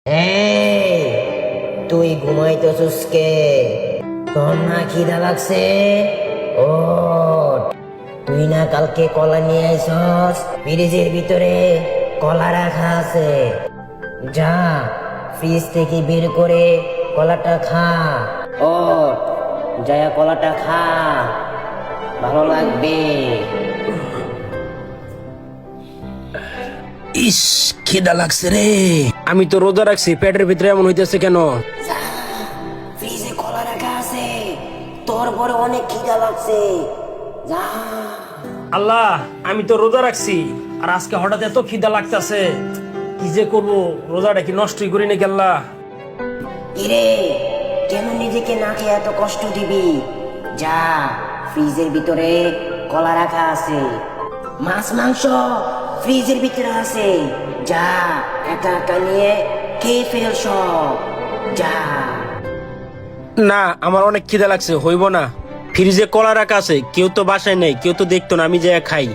এই তুই ঘুমাইতেছিস কে? তোর না খিদা লাগছে? ওঠ, তুই না কালকে কলা নিয়ে আইছস? ফ্রিজের ভিতরে কলা রাখা আছে, যা ফ্রিজ থেকে বের করে কলাটা খা। ওঠ, যায়া কলাটা খা, ভালো লাগবে। ইস, খিদা লাগছে রে। আমি তো রোজা রাখছি, পেটের ভিতরে এমন হইতেছে কেন? ফ্রিজে কলা রাখা আছে, তোর পরে অনেক খিদা লাগছে, যা। আল্লাহ, আমি তো রোজা রাখছি আর আজকে হঠাৎ এত খিদা লাগতেছে, কি যে করবো? রোজাটা কি নষ্টই করি নাকি আল্লাহ? কিরে, কেন নিজেকে না খেয়ে এত কষ্ট দিবি? যা, ফ্রিজের ভিতরে কলা রাখা আছে, মাছ মাংস ফ্রিজের ভিতরে আছে, যা একা একা নিয়ে খেয়ে ফেল সব, যা। না, আমার অনেক খিদা লাগছে, হইব না। ফ্রিজে কলা রাখা আছে, কেউ তো বাসায় নেই, কেউ তো দেখতো না, আমি যাই খাই।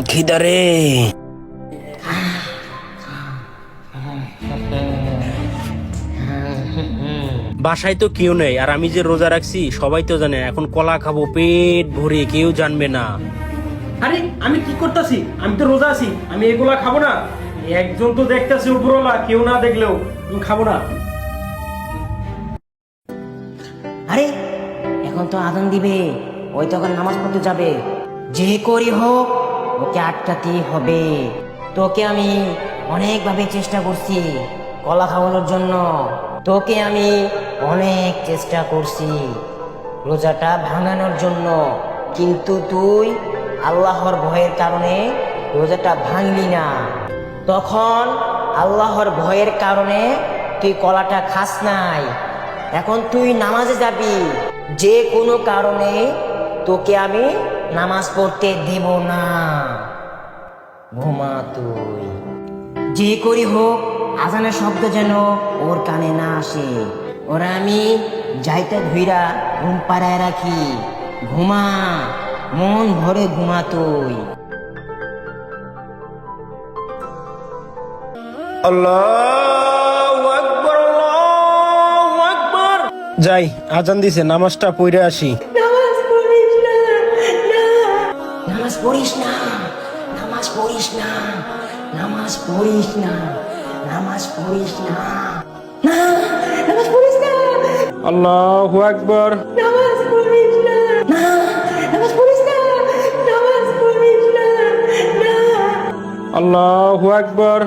খিদা রে। বাসায় তো কেউ নেই, আর আমি যে রোজা রাখছি সবাই তো জানে। এখন কলা খাবো পেট ভরে, কেউ জানবে না। আরে আমি কি করতেছি? আমি তো রোজা আছি, আমি এগুলা খাবো না। একজন তো দেখতেছে উপরওয়ালা, কেউ না দেখলেও আমি খাবো না। আরে এখন তো আজান দিবে, ওই তখন নামাজ পড়তে যাবে। যে করি হোক ওকে আটকাতেই হবে। তোকে আমি অনেকভাবে চেষ্টা করছি কলা খাওয়ানোর জন্য, তোকে আমি অনেক চেষ্টা করছি রোজাটা ভাঙানোর জন্য, কিন্তু তুই আল্লাহর ভয়ের কারণে রোজাটা ভাঙলি না। তখন আল্লাহর ভয়ের কারণে তুই কলাটা খাস নাই। এখন তুই নামাজে যাবি, যে কোনো কারণে তোকে আমি নামাজ পড়তে দেব না। ঘুমা তুই। যে করি হোক আজানের শব্দ যেন ওর কানে না আসে, ওরা আমি যাইতে ধুইরা ঘুম পাড়ায় রাখি। ঘুমা, মন ভরে ঘুমা তুই। আল্লাহু আকবার, আল্লাহু আকবার। যাই, আজান দিছে, নামাজটা পড়ে আসি। নামাজ পড়িস না, নামাজ পড়িস না, নামাজ পড়িস না, নামাজ পড়িস না, নামাজ পড়িস না, না, নামাজ পড়িস না, আল্লাহু আকবার। নামাজ পড়িস না, না, নামাজ পড়িস না, নামাজ পড়িস না, না। আল্লাহু আকবার।